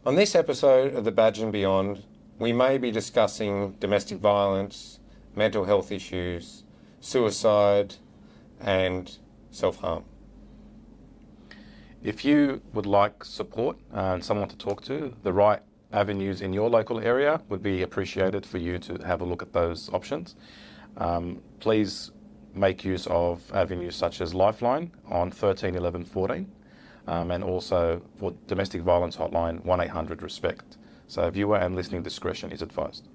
On this episode of The Badge and Beyond, we may be discussing domestic violence, mental health issues, suicide, and self-harm. If you would like support and someone to talk to, the right avenues in your local area would be appreciated for you to have a look at those options. Please make use of avenues such as Lifeline on 13 11 14 and also for domestic violence hotline 1-800-RESPECT. So viewer and listening discretion is advised.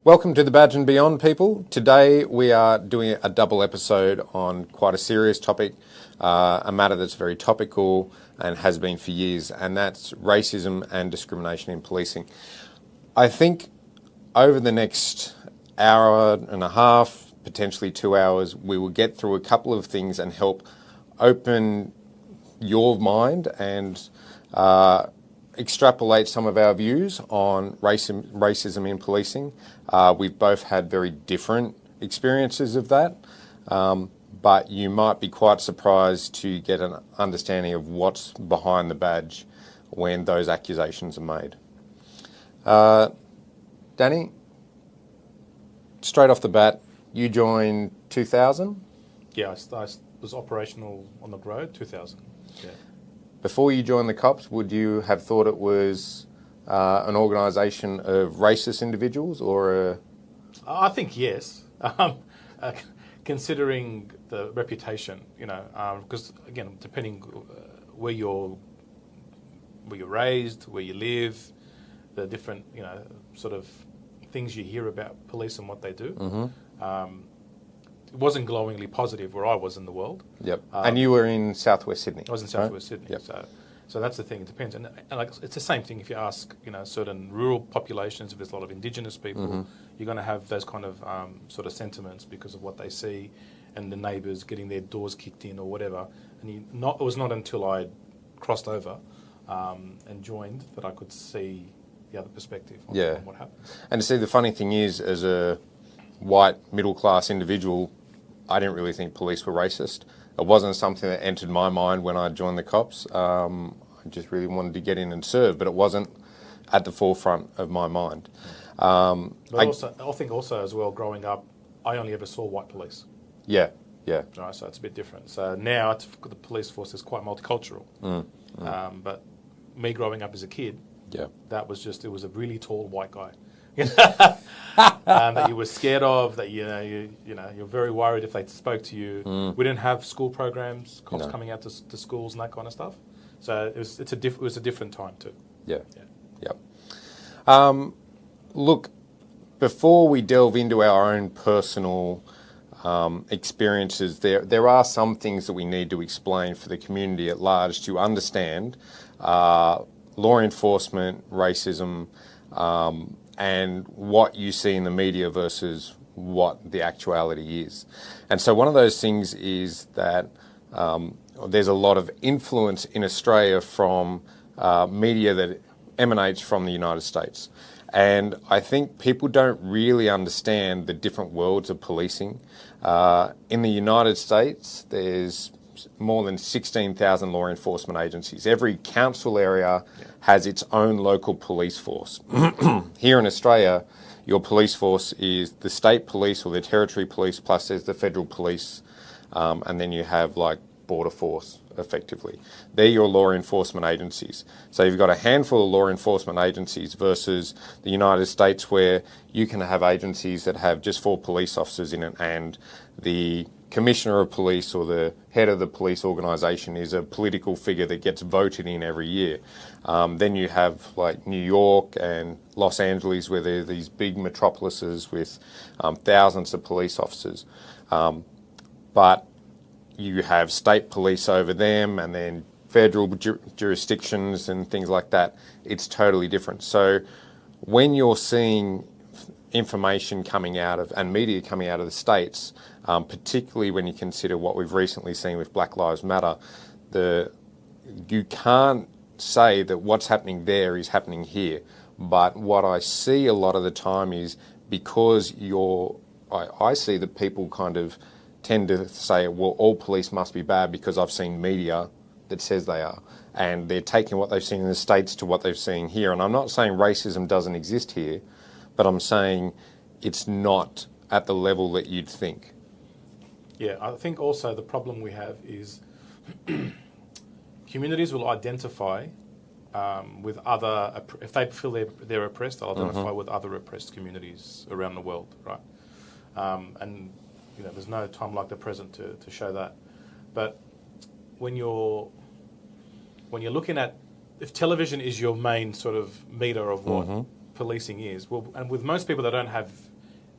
Welcome to The Badge and Beyond, people. Today we are doing a double episode on quite a serious topic, a matter that's very topical and has been for years, and that's racism and discrimination in policing. I think over the next hour and a half, potentially 2 hours, we will get through a couple of things and help open your mind and extrapolate some of our views on racism in policing. We've both had very different experiences of that, but you might be quite surprised to get an understanding of what's behind the badge when those accusations are made. Danny, straight off the bat, you joined 2000? Yeah, I was operational on the road 2000. Yeah. Before you joined the cops, would you have thought it was an organisation of racist individuals or a... I think yes, considering the reputation, because again, depending where you're raised, where you live, the different, sort of things you hear about police and what they do. Mm-hmm. It wasn't glowingly positive where I was in the world. Yep. And you were in Southwest Sydney. I was in Southwest Sydney. Yep. So that's the thing. It depends, and like it's the same thing if you ask, certain rural populations. If there's a lot of Indigenous people, Mm-hmm. you're going to have those kind of sort of sentiments because of what they see, and the neighbours getting their doors kicked in or whatever. And it was not until I crossed over and joined that I could see the other perspective on what happens. And see, the funny thing is, as a white middle-class individual, I didn't really think police were racist. It wasn't something that entered my mind when I joined the cops. I just really wanted to get in and serve, but it wasn't at the forefront of my mind. But I think also as well, growing up, I only ever saw white police. Yeah. Right, so it's a bit different. So now the police force is quite multicultural. But me growing up as a kid, that was it was a really tall white guy. That you were scared of, that you're very worried if they spoke to you. We didn't have school programs, cops coming out to schools and that kind of stuff. So it was a different time too. Look, before we delve into our own personal experiences, there are some things that we need to explain for the community at large to understand law enforcement, racism, and what you see in the media versus what the actuality is. And so one of those things is that there's a lot of influence in Australia from media that emanates from the United States. And I think people don't really understand the different worlds of policing. In the United States, there's more than 16,000 law enforcement agencies. Every council area has its own local police force. Here in Australia, your police force is the state police or the territory police, plus there's the federal police, and then you have like border force, effectively. They're your law enforcement agencies. So you've got a handful of law enforcement agencies versus the United States, where you can have agencies that have just 4 police officers in it, and the commissioner of police or the head of the police organisation is a political figure that gets voted in every year. Then you have like New York and Los Angeles, where there are these big metropolises with thousands of police officers. But you have state police over them, and then federal jurisdictions and things like that. It's totally different. So when you're seeing information coming out of, and media coming out of the States, particularly when you consider what we've recently seen with Black Lives Matter, you can't say that what's happening there is happening here. But what I see a lot of the time is because I see that people kind of tend to say, well, all police must be bad because I've seen media that says they are. And they're taking what they've seen in the States to what they've seen here. And I'm not saying racism doesn't exist here, but I'm saying it's not at the level that you'd think. Yeah, I think also the problem we have is communities will identify with other, if they feel they're oppressed, they'll identify with other oppressed communities around the world, right? And there's no time like the present to show that. But when you're looking at, if television is your main sort of meter of what policing is, well, and with most people, they don't have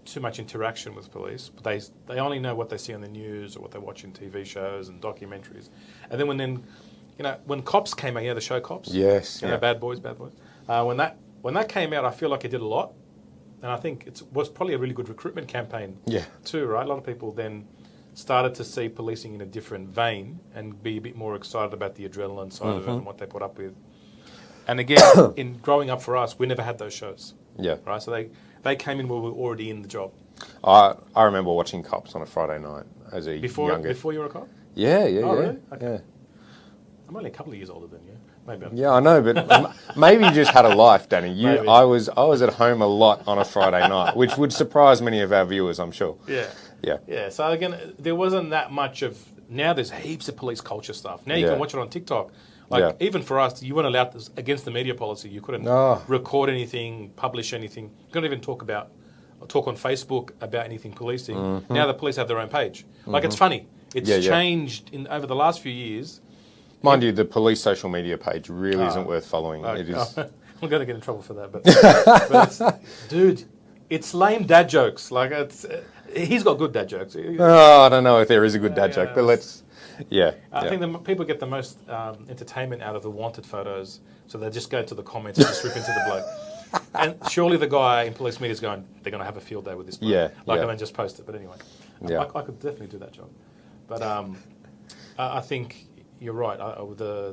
too much interaction with police, but they only know what they see on the news or what they watch in TV shows and documentaries. And then when Cops came out, the show Cops, yes, Bad Boys. When that came out, I feel like it did a lot, and I think it was probably a really good recruitment campaign, too, right? A lot of people then started to see policing in a different vein and be a bit more excited about the adrenaline side of it and what they put up with. And again, in growing up for us, we never had those shows. Yeah. Right. So they came in when we were already in the job. I remember watching Cops on a Friday night as a younger. Before you were a cop? Yeah. Really? Okay. Yeah. I'm only a couple of years older than you. Maybe. Yeah, I know, but maybe you just had a life, Danny. Maybe. I was at home a lot on a Friday night, which would surprise many of our viewers, I'm sure. Yeah. So again, there wasn't that much of. Now there's heaps of police culture stuff. Now you can watch it on TikTok. Even for us, you weren't allowed to, against the media policy. You couldn't record anything, publish anything. You couldn't even talk on Facebook about anything policing. Now the police have their own page. It's funny. It's changed over the last few years. Mind you, the police social media page really isn't worth following. It is. I'm going to get in trouble for that, but dude, it's lame dad jokes. He's got good dad jokes. I don't know if there is a good dad joke, but let's. I think the people get the most entertainment out of the wanted photos, so they just go to the comments and just rip into the bloke. And surely the guy in police media is going, they're going to have a field day with this bloke. And then just post it. But anyway, I could definitely do that job. But I think you're right.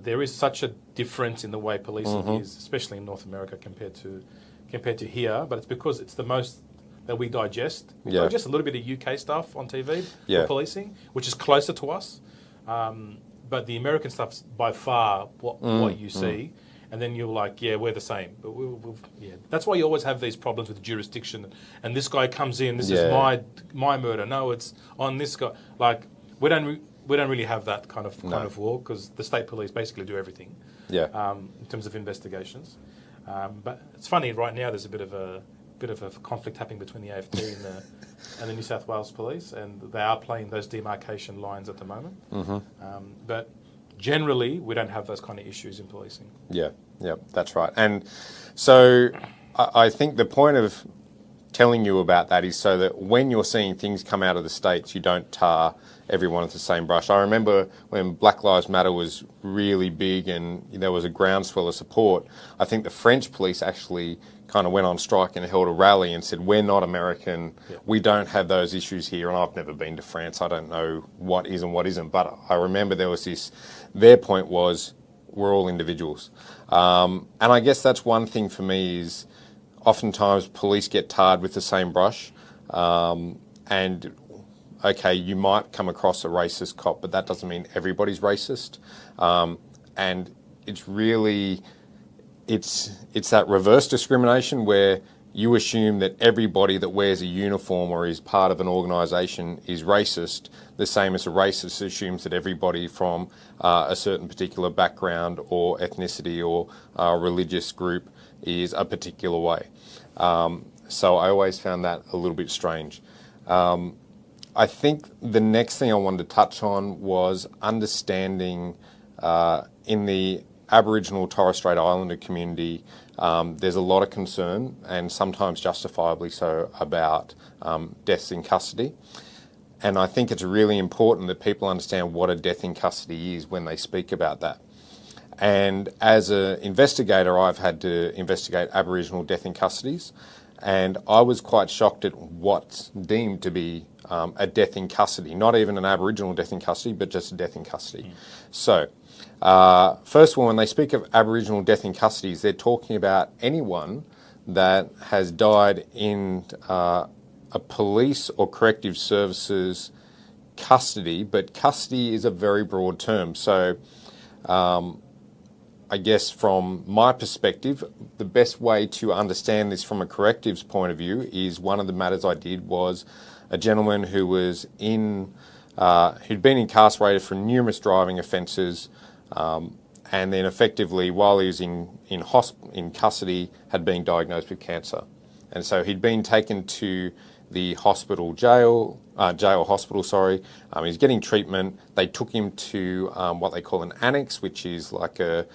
There is such a difference in the way policing is, especially in North America compared to here. But it's because it's the most that we digest. We digest a little bit of UK stuff on TV for policing, which is closer to us. But the American stuff's by far what you see. And then you're like, we're the same. But that's why you always have these problems with jurisdiction. And this guy comes in, this is my murder. No, it's on this guy. We don't really have that kind of war because the state police basically do everything. In terms of investigations. But it's funny right now. There's a bit of a conflict happening between the AFT and the New South Wales Police, and they are playing those demarcation lines at the moment. But generally, we don't have those kind of issues in policing. Yeah, that's right. And so I think the point of telling you about that is so that when you're seeing things come out of the States, you don't tar everyone with the same brush. I remember when Black Lives Matter was really big and there was a groundswell of support, I think the French police actually kind of went on strike and held a rally and said, we're not American, we don't have those issues here. And I've never been to France, I don't know what is and what isn't, but I remember there was their point was, we're all individuals. And I guess that's one thing for me is oftentimes police get tarred with the same brush. And okay, you might come across a racist cop, but that doesn't mean everybody's racist. And it's really, it's that reverse discrimination where you assume that everybody that wears a uniform or is part of an organisation is racist, the same as a racist assumes that everybody from a certain particular background or ethnicity or religious group is a particular way. So I always found that a little bit strange. I think the next thing I wanted to touch on was understanding in the Aboriginal Torres Strait Islander community, there's a lot of concern, and sometimes justifiably so, about deaths in custody. And I think it's really important that people understand what a death in custody is when they speak about that. And as an investigator, I've had to investigate Aboriginal death in custodies, and I was quite shocked at what's deemed to be a death in custody, not even an Aboriginal death in custody, but just a death in custody. So, first of all, when they speak of Aboriginal death in custodies, they're talking about anyone that has died in a police or corrective services custody, but custody is a very broad term. So I guess from my perspective, the best way to understand this from a correctives point of view is one of the matters I did was a gentleman who was who'd been incarcerated for numerous driving offences, and then effectively, while he was in custody, had been diagnosed with cancer. And so he'd been taken to the jail hospital, sorry. He's getting treatment. They took him to what they call an annex, which is like a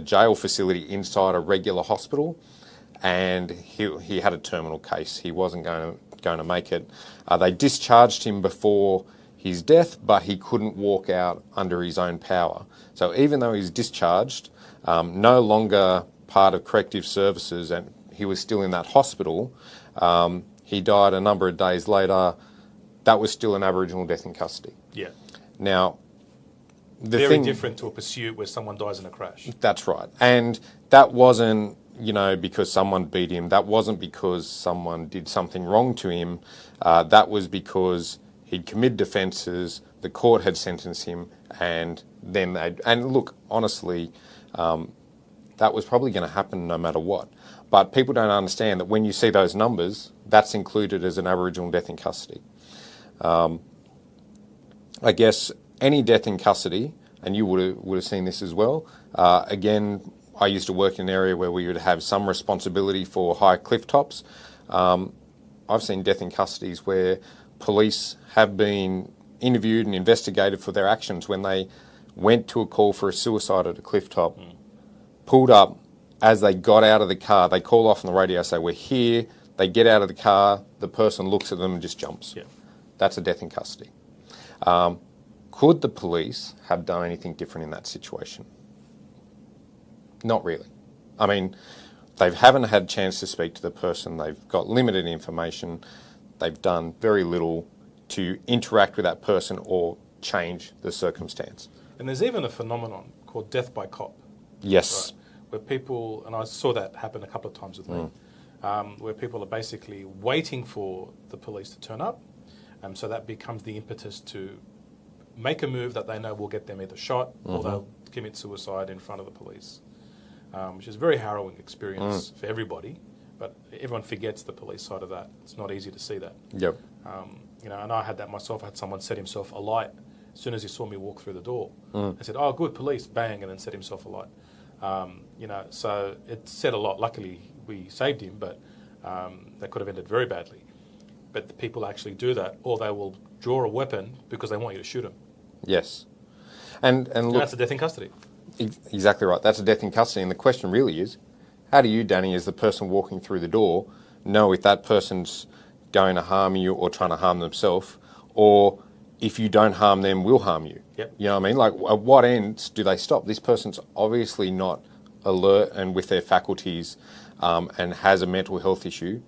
jail facility inside a regular hospital. And he had a terminal case. He wasn't going to make it. They discharged him before his death, but he couldn't walk out under his own power. So even though he's discharged, no longer part of corrective services, and he was still in that hospital, he died a number of days later. That was still an Aboriginal death in custody. Yeah. Now, very different to a pursuit where someone dies in a crash. That's right. And that wasn't, because someone beat him. That wasn't because someone did something wrong to him. That was because he'd committed offences, the court had sentenced him, and then and look, honestly, that was probably going to happen no matter what. But people don't understand that when you see those numbers, that's included as an Aboriginal death in custody. I guess any death in custody, and you would have seen this as well. Again, I used to work in an area where we would have some responsibility for high cliff tops. I've seen death in custodies where police have been interviewed and investigated for their actions when they went to a call for a suicide at a cliff top, pulled up. As they got out of the car, they call off on the radio, say, "We're here." They get out of the car, the person looks at them and just jumps. Yeah. That's a death in custody. Could the police have done anything different in that situation? Not really. I mean, they haven't had a chance to speak to the person. They've got limited information. They've done very little to interact with that person or change the circumstance. And there's even a phenomenon called death by cop. Yes. Right? Where people, and I saw that happen a couple of times with me, where people are basically waiting for the police to turn up. So that becomes the impetus to make a move that they know will get them either shot or they'll commit suicide in front of the police, which is a very harrowing experience for everybody. But everyone forgets the police side of that. It's not easy to see that. Yep. And I had that myself. I had someone set himself alight as soon as he saw me walk through the door. I said, "Oh, good, police," bang, and then set himself alight. So it said a lot. Luckily, we saved him, but that could have ended very badly. But the people actually do that, or they will draw a weapon because they want you to shoot them. Yes. And look, that's a death in custody. Exactly right. That's a death in custody. And the question really is, how do you, Danny, as the person walking through the door, know if that person's going to harm you or trying to harm themselves, or if you don't harm them, will harm you? Yep. You know what I mean? Like, at what ends do they stop? This person's obviously not alert and with their faculties and has a mental health issue.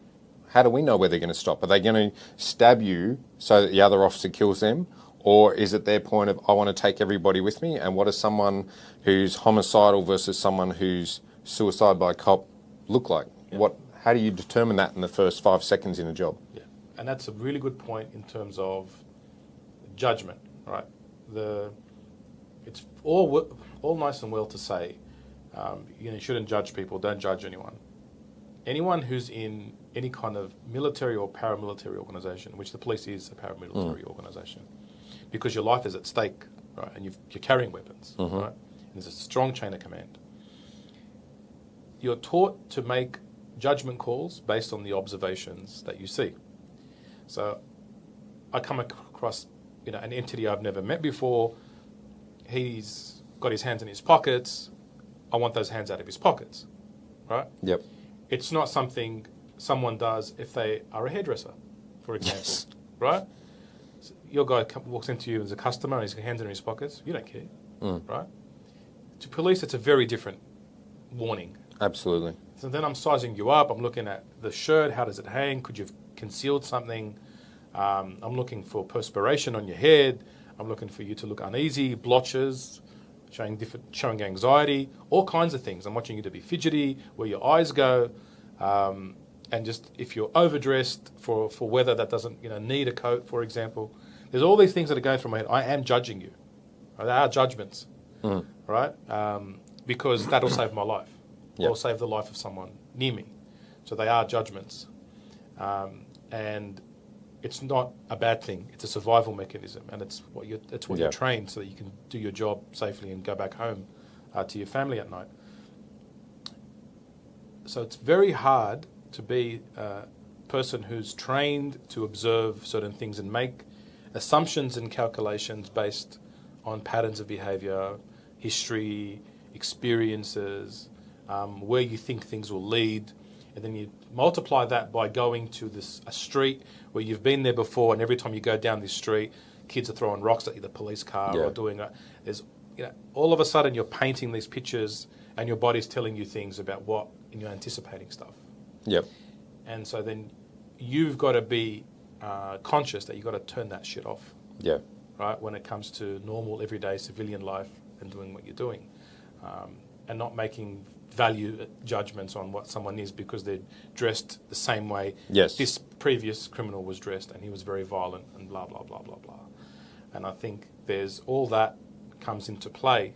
How do we know where they're going to stop? Are they going to stab you so that the other officer kills them? Or is it their point of, I want to take everybody with me? And what does someone who's homicidal versus someone who's suicide by cop look like? Yep. How do you determine that in the first 5 seconds in a job? Yeah, and that's a really good point in terms of judgment, right? It's all nice and well to say, you shouldn't judge people, don't judge anyone. Anyone who's in any kind of military or paramilitary organisation, which the police is a paramilitary organisation, because your life is at stake, right? And you're carrying weapons, right? And there's a strong chain of command. You're taught to make judgment calls based on the observations that you see. So I come across an entity I've never met before. He's got his hands in his pockets. I want those hands out of his pockets, right? Yep. It's not something someone does if they are a hairdresser, for example, right? So your guy walks into you as a customer and his hands in his pockets. You don't care, right? To police, it's a very different warning. Absolutely. So then I'm sizing you up. I'm looking at the shirt. How does it hang? Could you have concealed something? I'm looking for perspiration on your head. I'm looking for you to look uneasy, blotches, showing anxiety, all kinds of things. I'm watching you to be fidgety, where your eyes go, and just if you're overdressed for weather that doesn't need a coat, for example. There's all these things that are going through my head. I am judging you. They are judgments. right? Because that'll save my life. Yep. Or save the life of someone near me. So they are judgments. And it's not a bad thing. It's a survival mechanism, and it's what you're trained so that you can do your job safely and go back home to your family at night. So it's very hard to be a person who's trained to observe certain things and make assumptions and calculations based on patterns of behaviour, history, experiences, where you think things will lead, and then you multiply that by going to a street where you've been there before, and every time you go down this street, kids are throwing rocks at you, the police car, or doing all of a sudden you're painting these pictures, and your body's telling you things about and you're anticipating stuff. Yep. And so then you've got to be conscious that you've got to turn that shit off. Yeah. Right, when it comes to normal, everyday civilian life and doing what you're doing, and not making value judgments on what someone is because they're dressed the same way this previous criminal was dressed, and he was very violent and blah, blah, blah, blah, blah. And I think there's all that comes into play,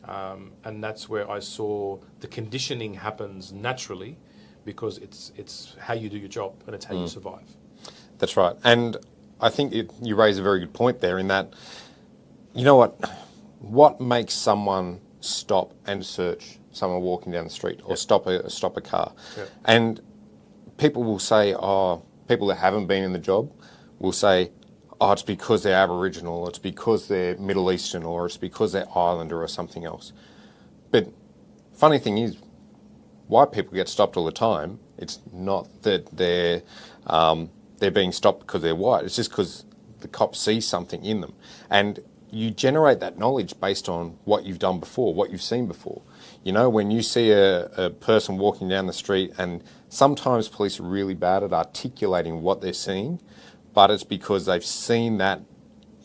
and that's where I saw the conditioning happens naturally, because it's how you do your job and it's how you survive. That's right. And I think you raise a very good point there in that, you know what makes someone stop and search someone walking down the street, or stop a car? Yeah. And people will say, people that haven't been in the job will say, it's because they're Aboriginal, or it's because they're Middle Eastern, or it's because they're Islander or something else. But funny thing is, white people get stopped all the time. It's not that they're being stopped because they're white. It's just because the cops see something in them. And you generate that knowledge based on what you've done before, what you've seen before. You know, when you see a person walking down the street, and sometimes police are really bad at articulating what they're seeing, but it's because they've seen that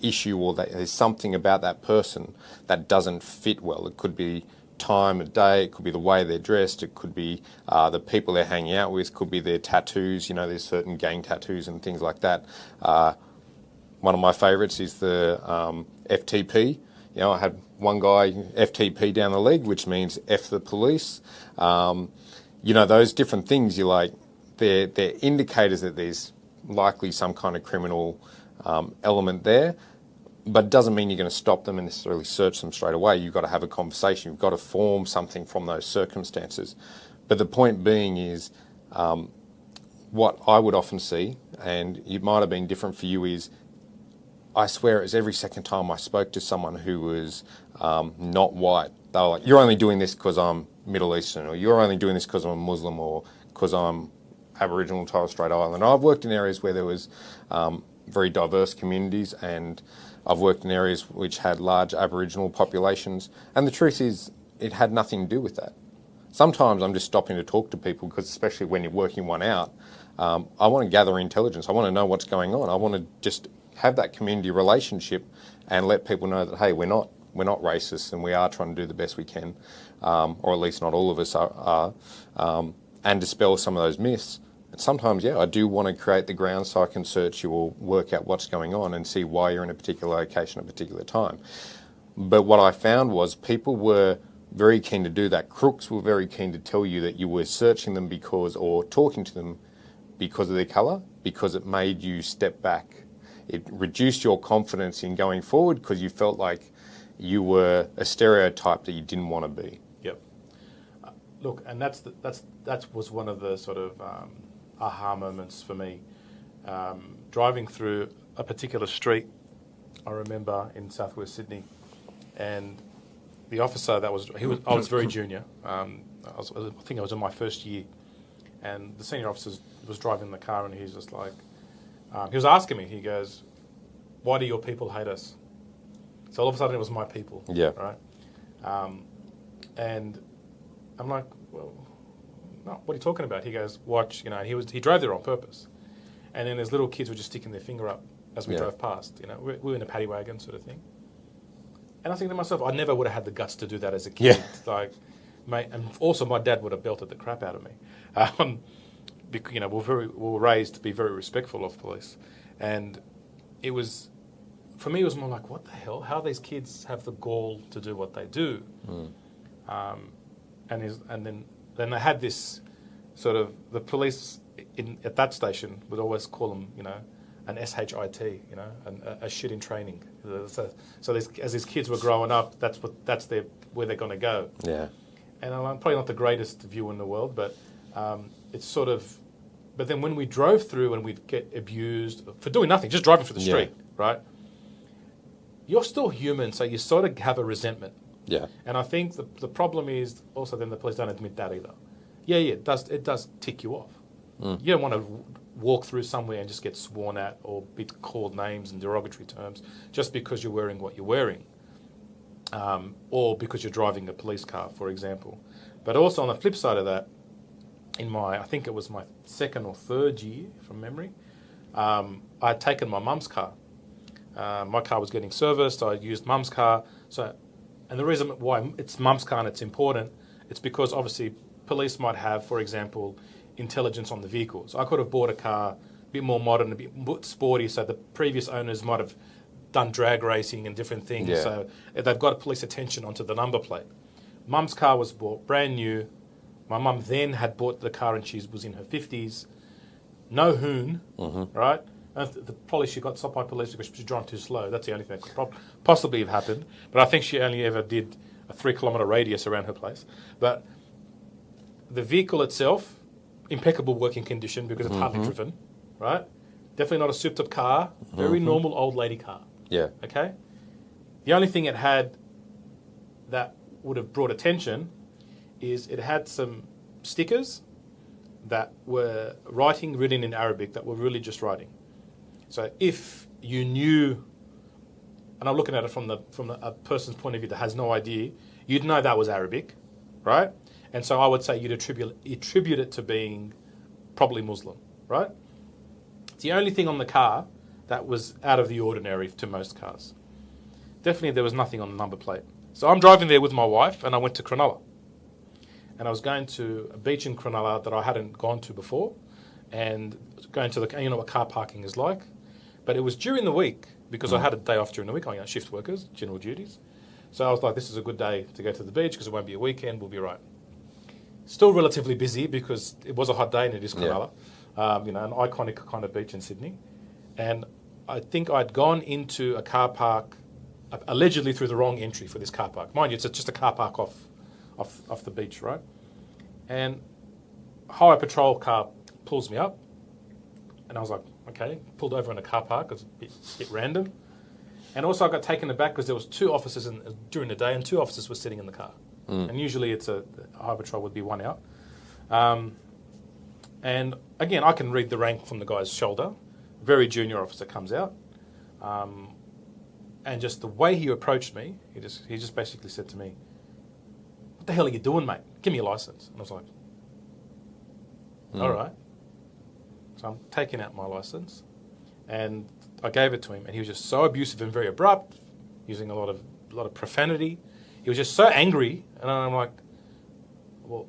issue, or there's something about that person that doesn't fit well. It could be time of day, it could be the way they're dressed, it could be the people they're hanging out with, could be their tattoos. You know, there's certain gang tattoos and things like that. One of my favourites is the FTP. You know, I had one guy FTP down the leg, which means F the police. You know, those different things, they're indicators that there's likely some kind of criminal element there, but it doesn't mean you're going to stop them and necessarily search them straight away. You've got to have a conversation. You've got to form something from those circumstances. But the point being is, what I would often see, and it might have been different for you, is I swear it was every second time I spoke to someone who was not white, they were like, you're only doing this because I'm Middle Eastern, or you're only doing this because I'm Muslim, or because I'm Aboriginal, Torres Strait Islander. I've worked in areas where there was very diverse communities, and I've worked in areas which had large Aboriginal populations, and the truth is it had nothing to do with that. Sometimes I'm just stopping to talk to people because, especially when you're working one out, I want to gather intelligence. I want to know what's going on. I want to just have that community relationship and let people know that, hey, we're not racist, and we are trying to do the best we can, or at least not all of us are, and dispel some of those myths. And sometimes, I do want to create the ground so I can search you or work out what's going on and see why you're in a particular location at a particular time. But what I found was people were very keen to do that. Crooks were very keen to tell you that you were searching them or talking to them because of their colour, because it made you step back. It reduced your confidence in going forward because you felt like you were a stereotype that you didn't want to be. Yep. Look, and that was one of the sort of aha moments for me. Driving through a particular street, I remember in southwest Sydney, and the officer I was very junior. I think I was in my first year, and the senior officer was driving the car, and he's just like, he was asking me. He goes, "Why do your people hate us?" So all of a sudden, it was my people. Yeah. Right. And I'm like, well, no, what are you talking about? He goes, watch, and he drove there on purpose. And then his little kids were just sticking their finger up as we drove past. We were in a paddy wagon sort of thing. And I think to myself, I never would have had the guts to do that as a kid. Yeah. And also my dad would have belted the crap out of me. Because, we were raised to be very respectful of police. And it was for me, it was more like, what the hell? How these kids have the gall to do what they do? And then they had this sort of, the police at that station would always call them, an SHIT, a shit in training. So as these kids were growing up, where they're going to go. Yeah. And I'm probably not the greatest view in the world, but it's sort of. But then when we drove through and we'd get abused for doing nothing, just driving through the street, right? You're still human, so you sort of have a resentment. Yeah. And I think the problem is also then the police don't admit that either. Yeah, it does tick you off. You don't want to walk through somewhere and just get sworn at or be called names and derogatory terms just because you're wearing what you're wearing. Or because you're driving a police car, for example. But also on the flip side of that, I think it was my second or third year from memory, I had taken my mum's car. My car was getting serviced. I used mum's car. And the reason why it's mum's car and it's important, it's because obviously police might have, for example, intelligence on the vehicle. So I could have bought a car a bit more modern, a bit sporty, so the previous owners might have done drag racing and different things. Yeah. So they've got police attention onto the number plate. Mum's car was bought brand new. My mum then had bought the car and she was in her 50s. No hoon, right? Probably she got stopped by police because she was driving too slow. That's the only thing that could possibly have happened. But I think she only ever did a 3-kilometre radius around her place. But the vehicle itself, impeccable working condition because it's hardly driven, right? Definitely not a souped-up car. Very normal old lady car. Yeah. Okay? The only thing it had that would have brought attention is it had some stickers that were written in Arabic that were really just writing. So if you knew, and I'm looking at it from a person's point of view that has no idea, you'd know that was Arabic, right? And so I would say you'd attribute it to being probably Muslim, right? It's the only thing on the car that was out of the ordinary to most cars. Definitely there was nothing on the number plate. So I'm driving there with my wife and I went to Cronulla. And I was going to a beach in Cronulla that I hadn't gone to before and going to you know what car parking is like. But it was during the week because I had a day off during the week. I shift workers, general duties. So I was like, this is a good day to go to the beach because it won't be a weekend, we'll be right. Still relatively busy because it was a hot day and it is Cronulla. An iconic kind of beach in Sydney. And I think I'd gone into a car park allegedly through the wrong entry for this car park. Mind you, it's just a car park off the beach, right? And highway patrol car pulls me up, and I was like, okay, pulled over in a car park. It was a bit random. And also I got taken aback because there was 2 officers during the day, and 2 officers were sitting in the car. And usually it's a highway patrol would be 1 out. And again, I can read the rank from the guy's shoulder. Very junior officer comes out. And just the way he approached me, he just basically said to me, "What the hell are you doing, mate? Give me your license." And I was like, all right. So I'm taking out my license. And I gave it to him. And he was just so abusive and very abrupt, using a lot of profanity. He was just so angry. And I'm like, well,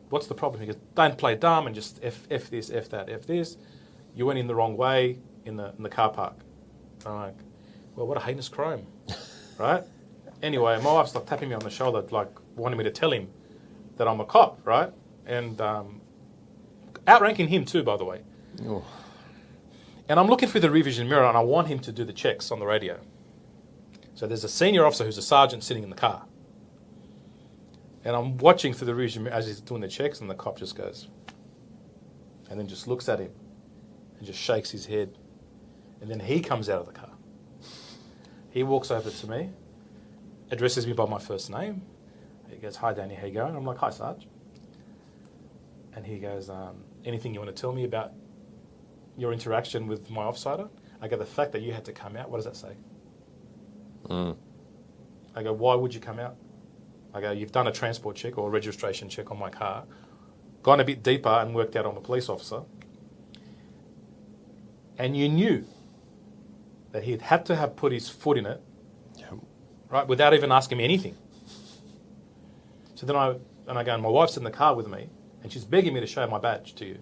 what's the problem? He goes, don't play dumb and just F this, F that, F this. You went in the wrong way in the car park. I'm like, well, what a heinous crime, right? Anyway, my wife's like tapping me on the shoulder, like wanting me to tell him that I'm a cop, right? And outranking him too, by the way. Oh. And I'm looking through the rear vision mirror and I want him to do the checks on the radio. So there's a senior officer who's a sergeant sitting in the car. And I'm watching through the rear vision mirror as he's doing the checks, and the cop just goes, and then just looks at him and just shakes his head. And then he comes out of the car. He walks over to me, addresses me by my first name. He goes, "Hi, Danny, how you going?" I'm like, "Hi, Sarge." And he goes, "Anything you want to tell me about your interaction with my offsider?" I go, "The fact that you had to come out, what does that say?" I go, "Why would you come out?" I go, "You've done a transport check or a registration check on my car, gone a bit deeper and worked out I'm a police officer. And you knew that he'd had to have put his foot in it, right, without even asking me anything." So then I go, and my wife's in the car with me, and she's begging me to show my badge to you,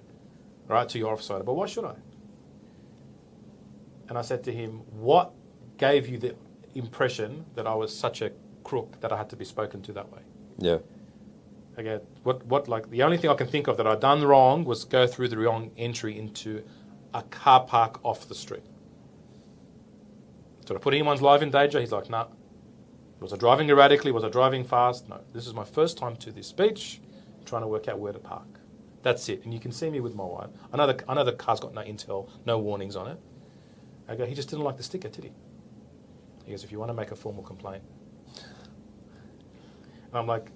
right, to your officer. But why should I? And I said to him, what gave you the impression that I was such a crook that I had to be spoken to that way. Yeah. Okay, like the only thing I can think of that I'd done wrong was go through the wrong entry into a car park off the street. Did I put anyone's life in danger? He's like, no. Was I driving erratically? Was I driving fast? No. This is my first time to this beach, trying to work out where to park. That's it. And you can see me with my wife. I know the car's got no intel, no warnings on it. I go, he just didn't like the sticker, did he? He goes, if you want to make a formal complaint. And I'm like,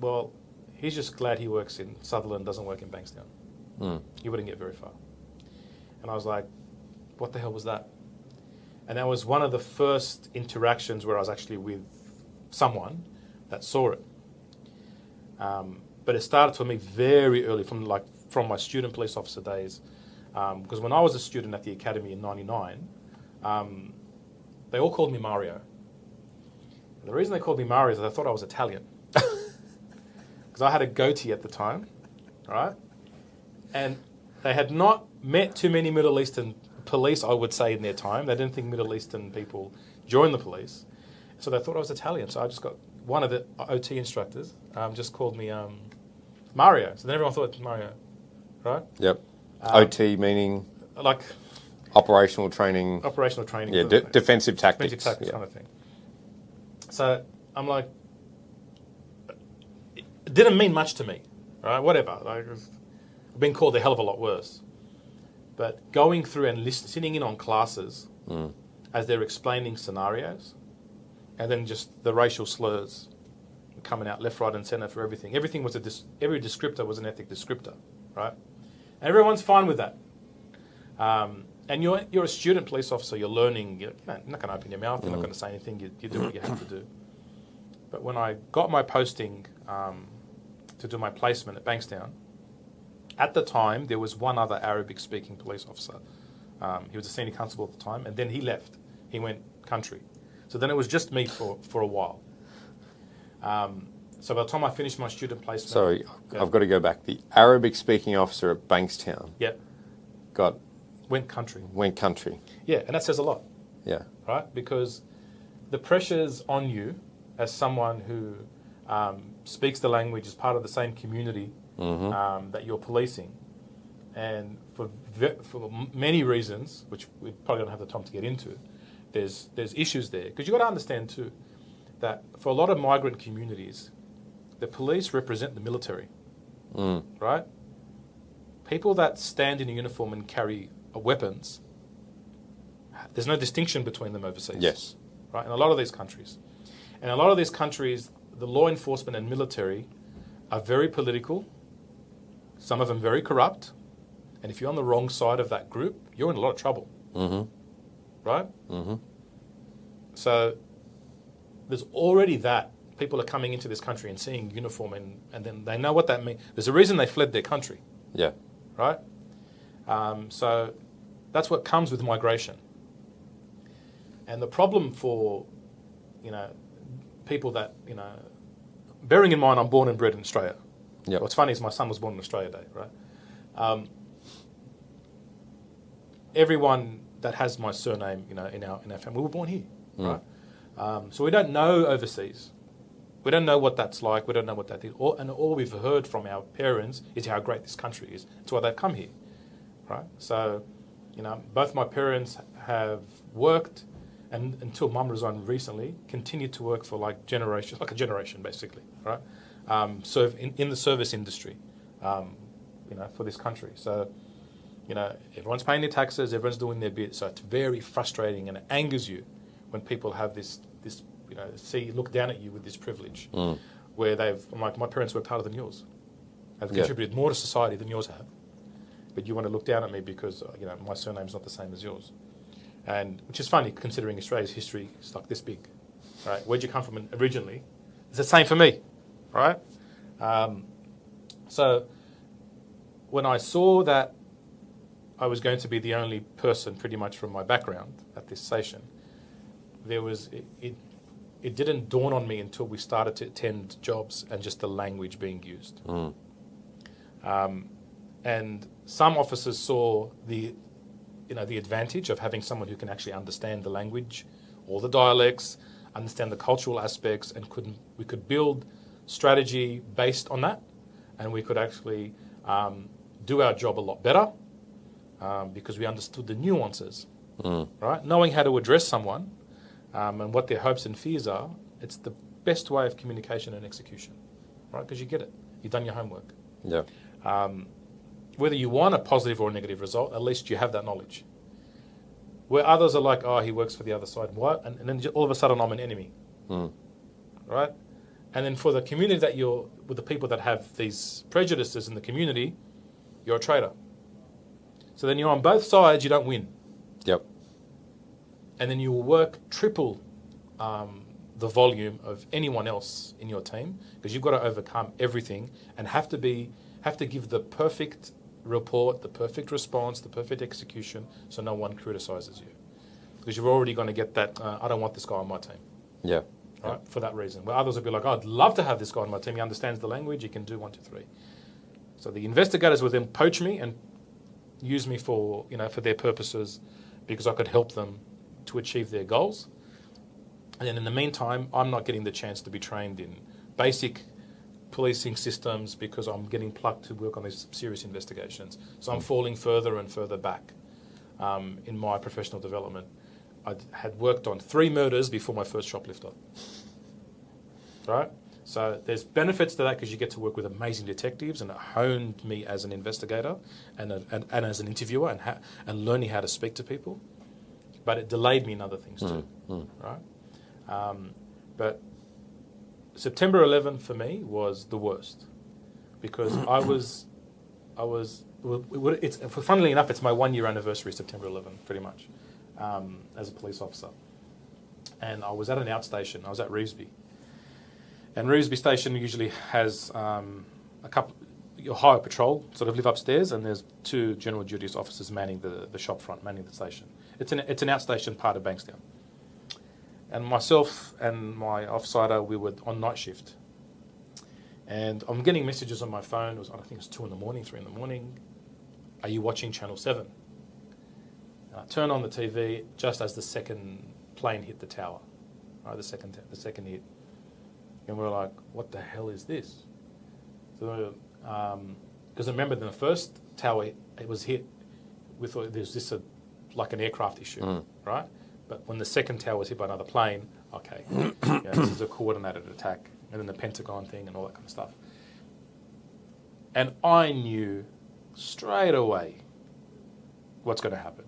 well, he's just glad he works in Sutherland, doesn't work in Bankstown. He wouldn't get very far. And I was like, what the hell was that? And that was one of the first interactions where I was actually with someone that saw it. But it started for me very early, from my student police officer days. Because when I was a student at the academy in '99, they all called me Mario. And the reason they called me Mario is that they thought I was Italian. Because I had a goatee at the time, right? And they had not met too many Middle Eastern police, I would say, in their time. They didn't think Middle Eastern people joined the police. So they thought I was Italian. So I just got one of the OT instructors just called me Mario. So then everyone thought it was Mario, right? Yep. OT meaning? Like operational training. Operational training. Yeah, defensive tactics. Defensive tactics kind of thing. So I'm like, it didn't mean much to me, right? Whatever. Like, I've been called a hell of a lot worse. But going through and sitting in on classes as they're explaining scenarios, and then just the racial slurs coming out left, right, and centre for everything. Everything was every descriptor was an ethnic descriptor, right? And everyone's fine with that. And you're a student police officer. You're learning. You're not going to open your mouth. You're not going to say anything. You do what you have to do. But when I got my posting to do my placement at Bankstown, at the time there was one other Arabic-speaking police officer. He was a senior constable at the time, and then he left. He went country. So then it was just me for a while. So by the time I finished my student placement... Sorry, I've got to go back. The Arabic-speaking officer at Bankstown went country. Went country. Yeah, and that says a lot. Yeah. Right? Because the pressures on you as someone who speaks the language, is part of the same community that you're policing, and for many reasons, which we probably don't have the time to get into, there's issues there. Because you've got to understand too, that for a lot of migrant communities, the police represent the military, right? People that stand in a uniform and carry weapons, there's no distinction between them overseas. Yes. Right? In a lot of these countries. And a lot of these countries, the law enforcement and military are very political, some of them very corrupt, and if you're on the wrong side of that group, you're in a lot of trouble. Right? So there's already that. People are coming into this country and seeing uniform, and then they know what that means. There's a reason they fled their country. Yeah. Right? So that's what comes with migration. And the problem for, people that, bearing in mind I'm born and bred in Australia. Yep. What's funny is my son was born on Australia Day, right? Everyone that has my surname, in our family, we were born here, right? So we don't know overseas. We don't know what that's like. We don't know what that is. And all we've heard from our parents is how great this country is. That's why they've come here, right? So, both my parents have worked, and until Mum resigned recently, continued to work for like a generation basically, right? Serve in the service industry, for this country. So, everyone's paying their taxes, everyone's doing their bit. So it's very frustrating, and it angers you when people have this look down at you with this privilege, where my parents worked harder than yours. They've contributed more to society than yours have. But you want to look down at me because, my surname's not the same as yours. And which is funny, considering Australia's history is like this big, right? Where'd you come from originally? It's the same for me, right? So when I saw that I was going to be the only person pretty much from my background at this station, it didn't dawn on me until we started to attend jobs and just the language being used. And some officers saw the the advantage of having someone who can actually understand the language, all the dialects, understand the cultural aspects, and we could build strategy based on that, and we could actually do our job a lot better because we understood the nuances, right? Knowing how to address someone and what their hopes and fears are, it's the best way of communication and execution, right? Because you get it. You've done your homework. Yeah. Whether you want a positive or a negative result, at least you have that knowledge. Where others are like, oh, he works for the other side. What? And then all of a sudden I'm an enemy. Right? And then for the community with the people that have these prejudices in the community, you're a traitor. So then you're on both sides, you don't win. Yep. And then you will work triple the volume of anyone else in your team because you've got to overcome everything and have to give the perfect report, the perfect response, the perfect execution, so no one criticizes you. Because you're already going to get that, I don't want this guy on my team. Yeah. Right? For that reason. Where others will be like, oh, I'd love to have this guy on my team. He understands the language. He can do 1, 2, 3. So the investigators would then poach me and use me for their purposes because I could help them to achieve their goals. And then in the meantime, I'm not getting the chance to be trained in basic policing systems because I'm getting plucked to work on these serious investigations. So I'm falling further and further back in my professional development. I had worked on 3 murders before my first shoplifter. Right? So there's benefits to that because you get to work with amazing detectives, and it honed me as an investigator and as an interviewer and learning how to speak to people. But it delayed me in other things too. Right? But September 11 for me was the worst because funnily enough, it's my 1-year anniversary, September 11, pretty much, as a police officer. And I was at an outstation. I was at Revesby. And Revesby Station usually has your higher patrol sort of live upstairs, and there's 2 general duties officers manning the shop front, manning the station. It's an outstation part of Bankstown. And myself and my offsider, we were on night shift. And I'm getting messages on my phone. I think it was 2 in the morning, 3 in the morning. Are you watching Channel 7? And I turn on the TV just as the second plane hit the tower. Right, the second hit. And we're like, what the hell is this? So, because I remember the first tower, it was hit, we thought there's this like an aircraft issue, right? But when the second tower was hit by another plane, okay, this is a coordinated attack. And then the Pentagon thing and all that kind of stuff. And I knew straight away what's going to happen.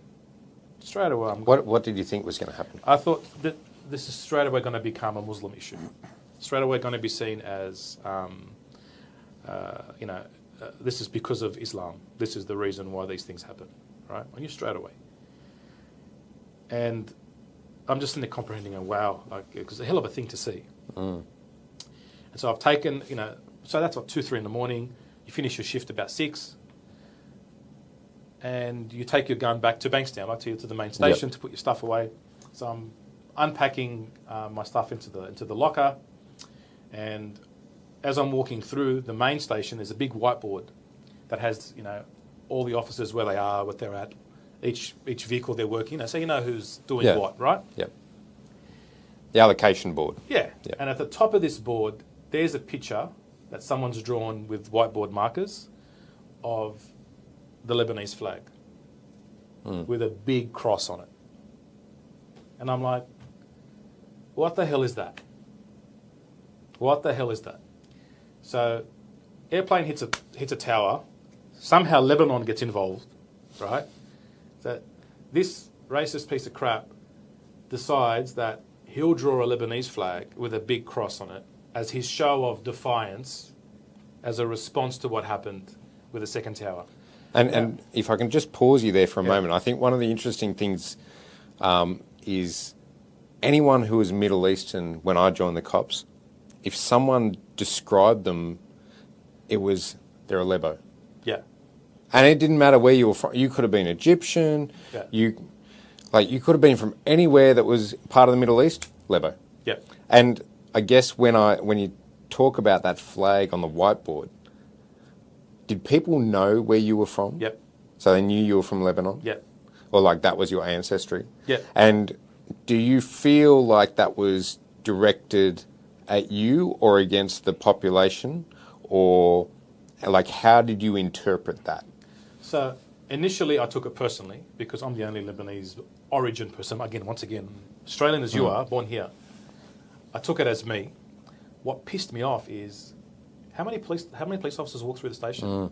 Straight away. What did you think was going to happen? I thought that this is straight away going to become a Muslim issue. Straight away going to be seen as, this is because of Islam. This is the reason why these things happen, right? I knew straight away. And I'm just in there comprehending, wow, because it's a hell of a thing to see. And so I've taken, so that's what, 2, 3 in the morning. You finish your shift about 6. And you take your gun back to Bankstown, to the main station to put your stuff away. So I'm unpacking my stuff into the locker. And as I'm walking through the main station, there's a big whiteboard that has, all the officers where they are, what they're at, each vehicle they're working. So you know who's doing what, right? Yeah. The allocation board. Yeah. And at the top of this board, there's a picture that someone's drawn with whiteboard markers of the Lebanese flag with a big cross on it. And I'm like, what the hell is that? What the hell is that? So airplane hits a tower. Somehow Lebanon gets involved, right? That this racist piece of crap decides that he'll draw a Lebanese flag with a big cross on it as his show of defiance as a response to what happened with the second tower. And if I can just pause you there for a moment, I think one of the interesting things is anyone who was Middle Eastern when I joined the cops, if someone described them, it was they're a Lebo. Yeah. And it didn't matter where you were from. You could have been Egyptian. Yeah. You could have been from anywhere that was part of the Middle East. Lebo. Yeah. And I guess when you talk about that flag on the whiteboard, did people know where you were from? Yep. So they knew you were from Lebanon? Yep. or like that was your ancestry. Yeah. And do you feel like that was directed at you or against the population, or like how did you interpret that? So initially I took it personally because I'm the only Lebanese origin person. Once again, Australian as you are, born here. I took it as me. What pissed me off is how many police officers walk through the station?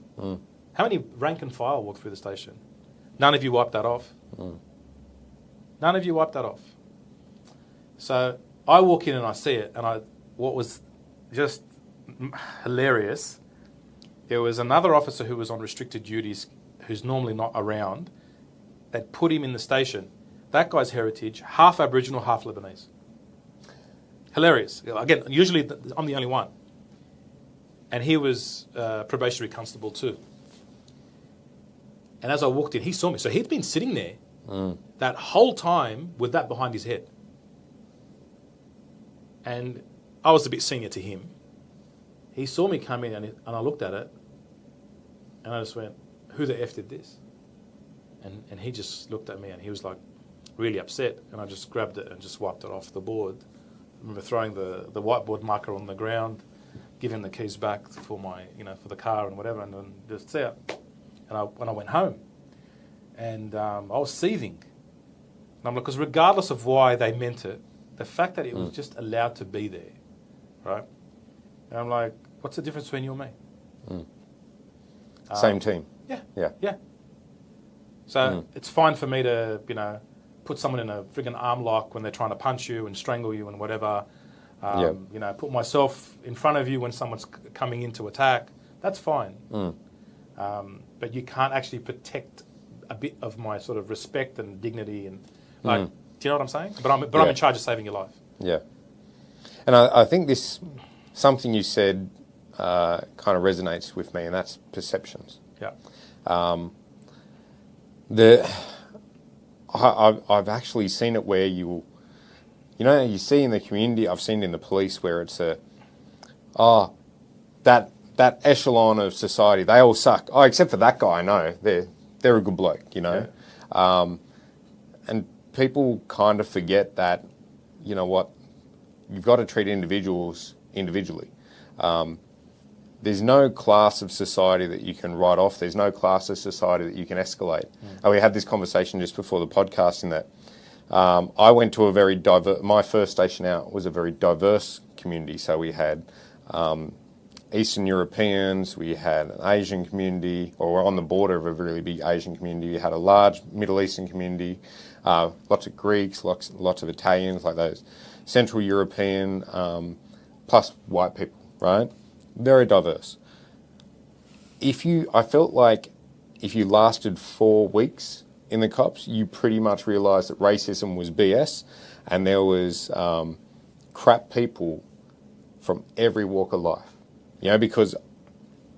How many rank and file walk through the station? None of you wiped that off. None of you wiped that off. So I walk in and I see it, and what was just hilarious, there was another officer who was on restricted duties who's normally not around that put him in the station. That guy's heritage, half Aboriginal, half Lebanese. Hilarious. Again, usually I'm the only one. And he was probationary constable too. And as I walked in, he saw me. So he'd been sitting there that whole time with that behind his head. And I was a bit senior to him. He saw me come in and I looked at it and I just went, who the F did this? And he just looked at me and he was like really upset, and I just grabbed it and just wiped it off the board. I remember throwing the whiteboard marker on the ground, giving the keys back for my, for the car and whatever, and then just out. And when I went home, and I was seething. And I'm like, because regardless of why they meant it, the fact that it was just allowed to be there, right? And I'm like, what's the difference between you and me? Same team. Yeah. So it's fine for me to, put someone in a friggin' arm lock when they're trying to punch you and strangle you and whatever. Put myself in front of you when someone's coming in to attack. That's fine. But you can't actually protect a bit of my sort of respect and dignity and do you know what I'm saying? But I'm in charge of saving your life. Yeah. And I think something you said kind of resonates with me, and that's perceptions. Yeah. I've actually seen it where you see in the community, I've seen it in the police where it's that echelon of society, they all suck. Oh, except for that guy, I know. They're a good bloke, Yeah. And people kind of forget that, you know what, you've got to treat individuals individually. There's no class of society that you can write off. There's no class of society that you can escalate. And we had this conversation just before the podcast in that I went to a very diverse, my first station out was a very diverse community. So we had Eastern Europeans, we had an Asian community, or we're on the border of a really big Asian community. We had a large Middle Eastern community, lots of Greeks, lots of Italians, like those Central European, plus white people, right? Very diverse. I felt like if you lasted 4 weeks in the cops, you pretty much realised that racism was BS, and there was crap people from every walk of life. Because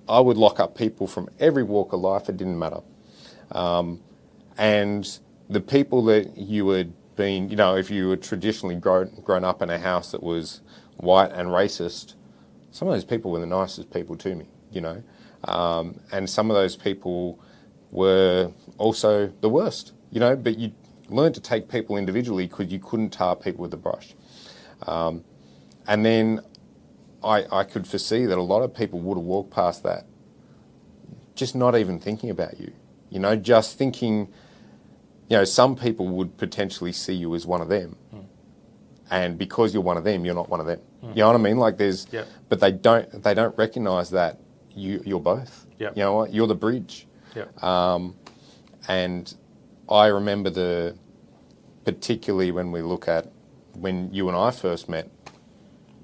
I would lock up people from every walk of life, it didn't matter. And the people that you had been, if you were traditionally grown up in a house that was white and racist, some of those people were the nicest people to me, and some of those people were also the worst, but you learned to take people individually because you couldn't tar people with a brush. And then I could foresee that a lot of people would have walked past that, just not even thinking about you, just thinking, some people would potentially see you as one of them. And because you're one of them, you're not one of them. You know what I mean? Like but they don't recognise that you're both. Yeah. You know what? You're the bridge. Yeah. And I remember particularly when we look at when you and I first met,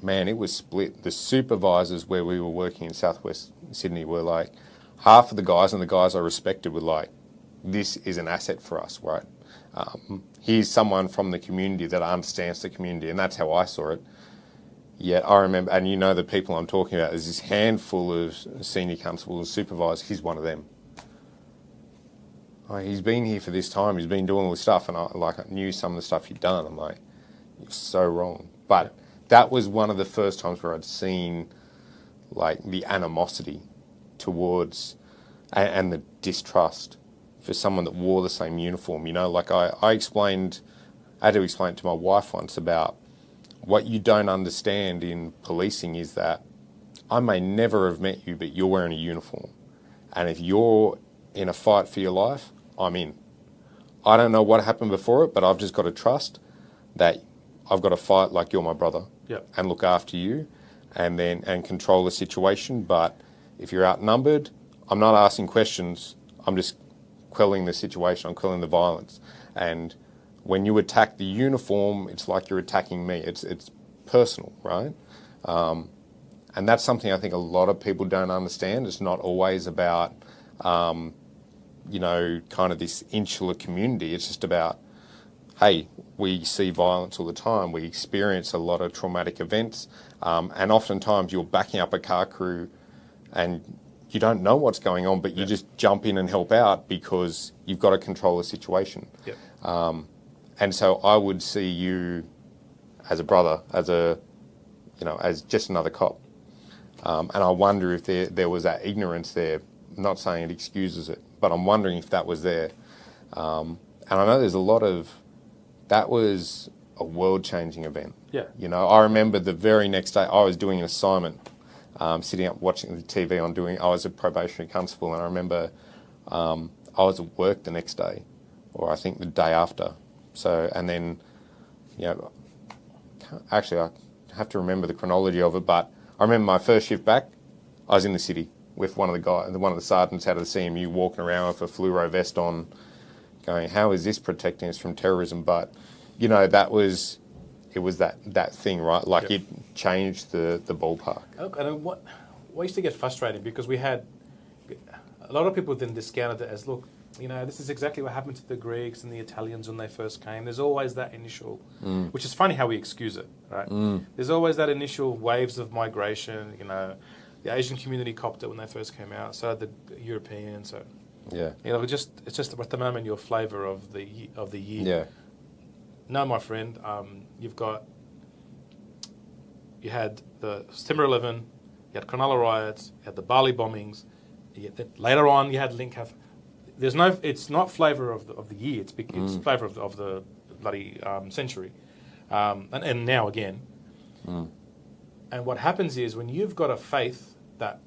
man, it was split. The supervisors where we were working in southwest Sydney were like, half of the guys, and the guys I respected were like, this is an asset for us, right? Here's someone from the community that understands the community, and that's how I saw it. Yet I remember, and the people I'm talking about, there's this handful of senior constables and supervisors, he's one of them. He's been here for this time, he's been doing all this stuff, and I knew some of the stuff he'd done. I'm like, you're so wrong. But that was one of the first times where I'd seen the animosity towards and the distrust for someone that wore the same uniform. You know, like I had to explain to my wife once about what you don't understand in policing is that I may never have met you, but you're wearing a uniform. And if you're in a fight for your life, I'm in. I don't know what happened before it, but I've just got to trust that I've got to fight like you're my brother and look after you and control the situation. But if you're outnumbered, I'm not asking questions. I'm just quelling the situation. I'm quelling the violence. And when you attack the uniform, it's like you're attacking me. It's personal, right? And that's something I think a lot of people don't understand. It's not always about, you know, kind of this insular community. It's just about, hey, we see violence all the time. We experience a lot of traumatic events. And oftentimes you're backing up a car crew and you don't know what's going on, but you just jump in and help out because you've got to control the situation. And so I would see you as a brother, as just another cop. And I wonder if there was that ignorance there. I'm not saying it excuses it, but I'm wondering if that was there. And I know there's a lot of... That was a world-changing event. You know, I remember the very next day I was doing an assignment, sitting up watching the TV I was a probationary constable, and I remember I was at work the next day, or I think the day after. So, and then, you know, actually I have to remember the chronology of it, but I remember my first shift back, I was in the city with one of the sergeants out of the CMU walking around with a fluoro vest on, going, how is this protecting us from terrorism? But, you know, it was that thing, right? Like it changed the ballpark. And what used to get frustrating because we had a lot of people then discounted it as, look, you know, this is exactly what happened to the Greeks and the Italians when they first came. There's always that initial, which is funny how we excuse it, right? There's always that initial waves of migration, you know, the Asian community copped it when they first came out, so did the Europeans. So, you know, it's just at the moment your flavour of the year. No, my friend, you had the September 11, you had Cronulla riots, you had the Bali bombings, later on you had Linkhaff. It's not flavour of the year. It's flavour of the bloody century, and now again. And what happens is when you've got a faith that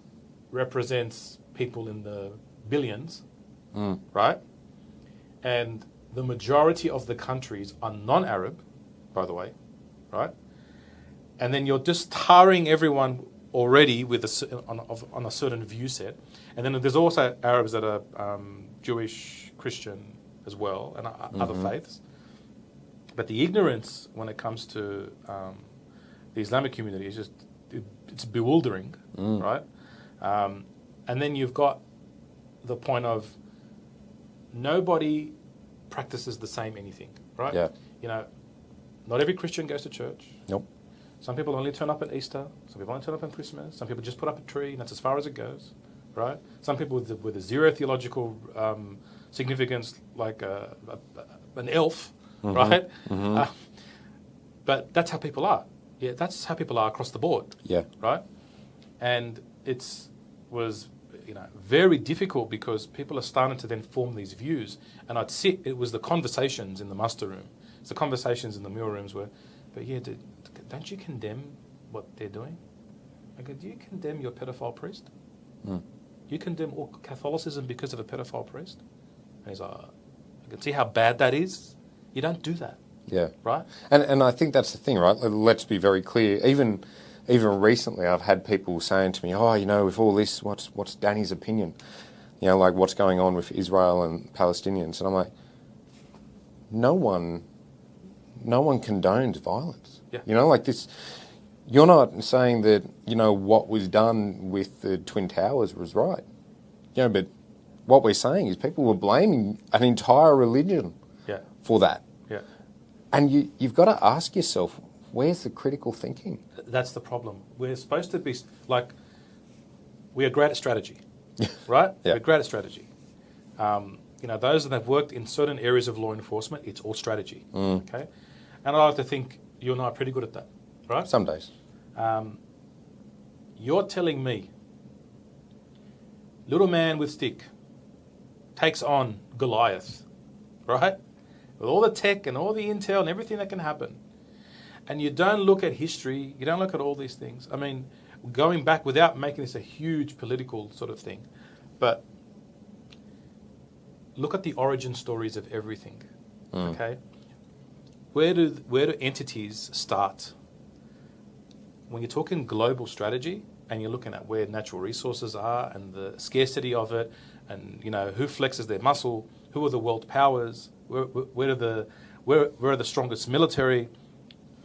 represents people in the billions, right, and the majority of the countries are non-Arab, by the way, right, and then you're just tarring everyone already with on a certain view set, and then there's also Arabs that are Jewish, Christian as well, and other faiths. But the ignorance when it comes to the Islamic community is it's bewildering, right? And then you've got the point of nobody practices the same anything, right? You know, not every Christian goes to church. Nope. Some people only turn up at Easter. Some people only turn up on Christmas. Some people just put up a tree, and that's as far as it goes, right? Some people with a zero theological significance, like an elf, right? But that's how people are. Yeah, that's how people are across the board. Right? And it was very difficult because people are starting to then form these views. And it was the conversations in the muster room. It's the conversations in the meal rooms where, but yeah, don't you condemn what they're doing? I go, do you condemn your pedophile priest? You condemn all Catholicism because of a pedophile priest? And he's like, I can see how bad that is. You don't do that. Right? And I think that's the thing, right? Let's be very clear. Even recently, I've had people saying to me, "Oh, you know, with all this, what's Danny's opinion? You know, like what's going on with Israel and Palestinians?" And I'm like, no one condones violence. You know, like this. You're not saying that what was done with the Twin Towers was right. But what we're saying is people were blaming an entire religion for that. And you've got to ask yourself, where's the critical thinking? That's the problem. We're supposed to be we are great at strategy, right? We're great at strategy. Those that have worked in certain areas of law enforcement, it's all strategy. Okay, and I like to think you and I are pretty good at that, right? Some days. You're telling me, little man with stick, takes on Goliath, right? With all the tech and all the intel and everything that can happen. And you don't look at history, you don't look at all these things. I mean, going back without making this a huge political sort of thing, but look at the origin stories of everything, okay? Where do entities start? When you're talking global strategy and you're looking at where natural resources are and the scarcity of it, and who flexes their muscle, who are the world powers, where are the strongest military,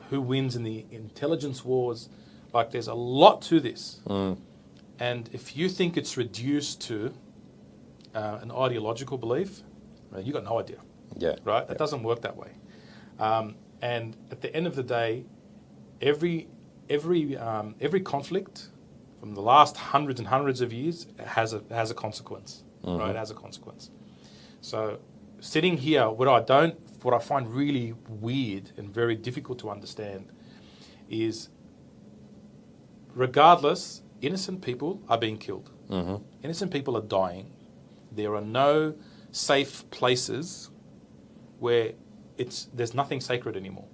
who wins in the intelligence wars. Like, there's a lot to this. And if you think it's reduced to an ideological belief, you got no idea. Yeah. Right? It doesn't work that way. And at the end of the day, every conflict from the last hundreds and hundreds of years has a consequence. Right? It has a consequence. So sitting here, what I find really weird and very difficult to understand is, regardless, innocent people are being killed. Innocent people are dying. There are no safe places where there's nothing sacred anymore.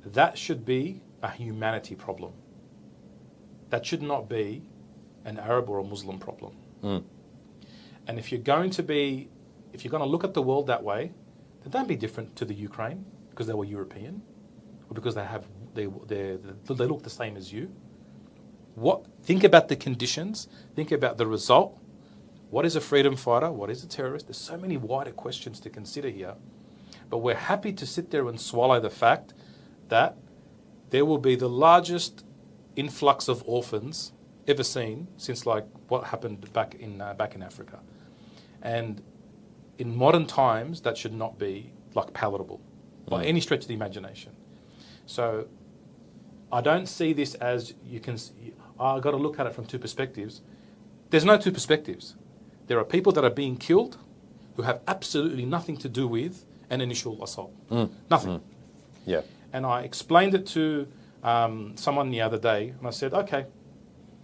That should be a humanity problem. That should not be an Arab or a Muslim problem. And if you're going to look at the world that way, then don't be different to the Ukraine because they were European, or because they look the same as you. Think about the conditions. Think about the result. What is a freedom fighter? What is a terrorist? There's so many wider questions to consider here. But we're happy to sit there and swallow the fact that there will be the largest influx of orphans ever seen since what happened back in Africa. And in modern times, that should not be palatable by any stretch of the imagination. So I don't see this as I've got to look at it from two perspectives. There's no two perspectives. There are people that are being killed who have absolutely nothing to do with an initial assault. Nothing. Yeah. And I explained it to someone the other day, and I said, okay,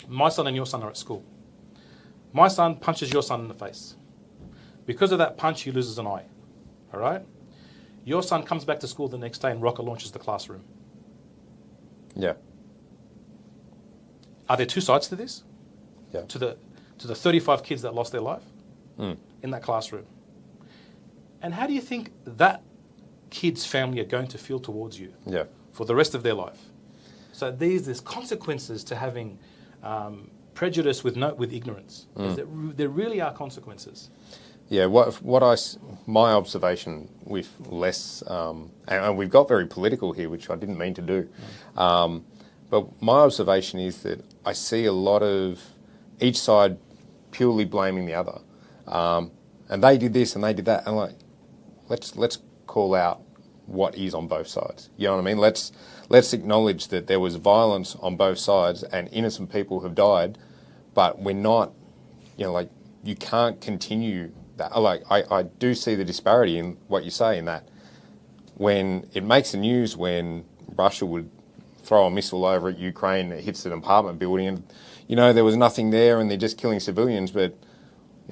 my son and your son are at school. My son punches your son in the face. Because of that punch, he loses an eye. All right? Your son comes back to school the next day and rocket launches the classroom. Yeah. Are there two sides to this? Yeah. To the 35 kids that lost their life in that classroom. And how do you think that kid's family are going to feel towards you for the rest of their life? So there's consequences to having prejudice with ignorance. There really are consequences. Yeah, my observation with less, and we've got very political here, which I didn't mean to do, but my observation is that I see a lot of each side purely blaming the other, and they did this and they did that, and let's call out what is on both sides. You know what I mean? Let's acknowledge that there was violence on both sides and innocent people have died, but we're not, you can't continue that. I do see the disparity in what you say, in that when it makes the news when Russia would throw a missile over at Ukraine, it hits an apartment building, and there was nothing there and they're just killing civilians, but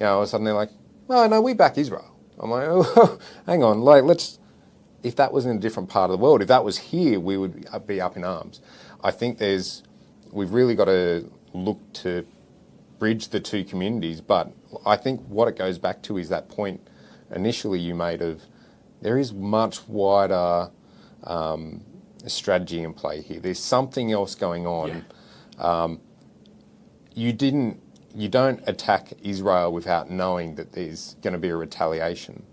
all of a sudden they're like, no, we back Israel. I'm like, oh, hang on, if that was in a different part of the world, if that was here, we would be up in arms. I think we've really got to look to bridge the two communities, but I think what it goes back to is that point initially you made of there is much wider strategy in play here. There's something else going on. Yeah. You don't attack Israel without knowing that there's going to be a retaliation.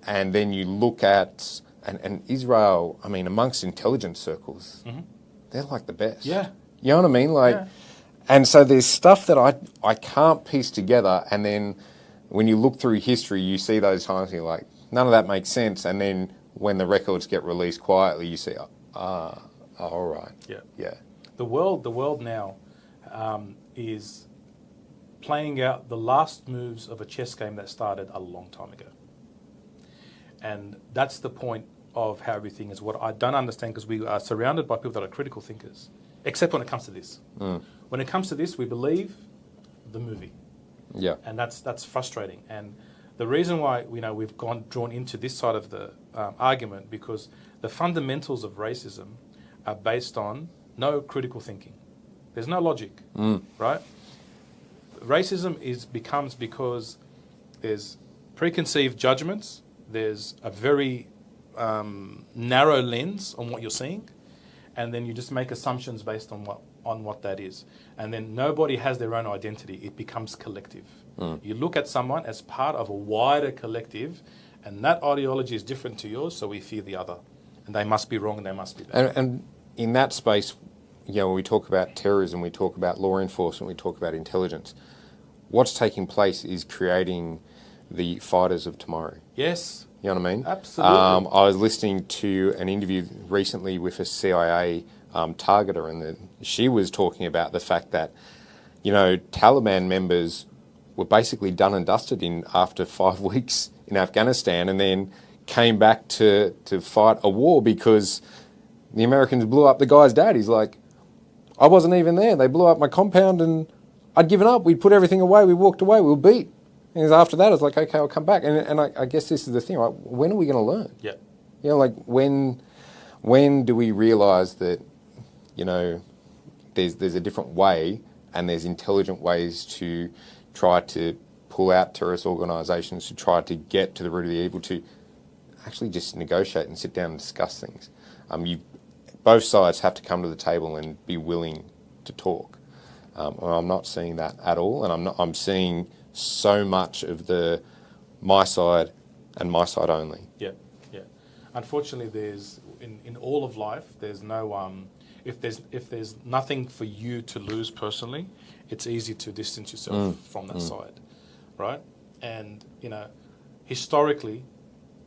And then you look at, and Israel, I mean, amongst intelligence circles, they're like the best. Yeah. You know what I mean? And so there's stuff that I can't piece together, and then when you look through history, you see those times and you're like, none of that makes sense, and then when the records get released quietly, you see, all right. Yeah. Yeah. The world now is playing out the last moves of a chess game that started a long time ago. And that's the point of how everything is. What I don't understand, because we are surrounded by people that are critical thinkers, except when it comes to this. When it comes to this, we believe the movie. Yeah. And that's frustrating. And the reason why we've drawn into this side of the argument, because the fundamentals of racism are based on no critical thinking. There's no logic, right? Racism becomes because there's preconceived judgments, there's a very narrow lens on what you're seeing, and then you just make assumptions based on what that is. And then nobody has their own identity. It becomes collective. You look at someone as part of a wider collective, and that ideology is different to yours, so we fear the other. And they must be wrong and they must be bad. And in that space, when we talk about terrorism, we talk about law enforcement, we talk about intelligence. What's taking place is creating the fighters of tomorrow. Yes. You know what I mean? Absolutely. I was listening to an interview recently with a CIA targeter, and she was talking about the fact that, Taliban members were basically done and dusted after 5 weeks in Afghanistan, and then came back to fight a war because the Americans blew up the guy's dad. He's like, I wasn't even there. They blew up my compound and I'd given up. We'd put everything away. We walked away. We were beat. And after that, I was like, okay, I'll come back. And I guess this is the thing, right? When are we going to learn? Yeah. When do we realise that, there's a different way, and there's intelligent ways to try to pull out terrorist organisations, to try to get to the root of the evil, to actually just negotiate and sit down and discuss things. Both sides have to come to the table and be willing to talk. I'm not seeing that at all, and I'm seeing so much of my side and my side only. Yeah. Unfortunately, there's in all of life, there's no if there's nothing for you to lose personally, it's easy to distance yourself from that side, right? And historically,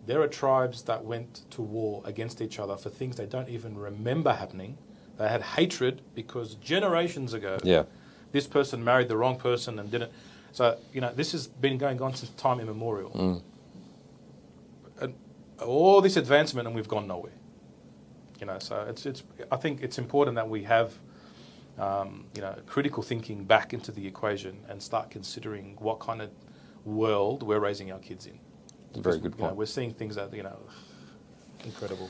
there are tribes that went to war against each other for things they don't even remember happening. They had hatred because generations ago, this person married the wrong person and didn't. So, this has been going on since time immemorial. And all this advancement, and we've gone nowhere. So I think it's important that we have, critical thinking back into the equation and start considering what kind of world we're raising our kids in. It's a very good point. We're seeing things that, incredible.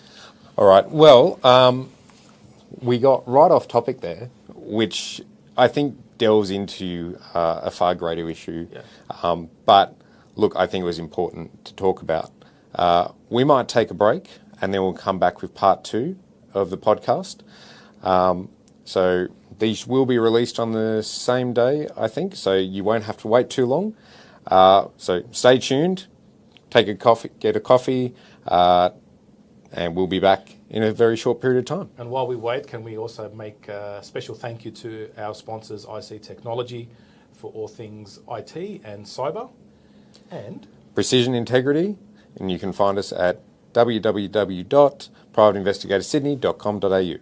All right. Well, we got right off topic there, which I think delves into a far greater issue. Yeah. But look, I think it was important to talk about. We might take a break, and then we'll come back with part 2 of the podcast. So these will be released on the same day, I think, so you won't have to wait too long. So stay tuned, get a coffee, and we'll be back in a very short period of time. And while we wait, can we also make a special thank you to our sponsors, IC Technology, for all things IT and cyber, and Precision Integrity, and you can find us at www.privateinvestigatorsydney.com.au.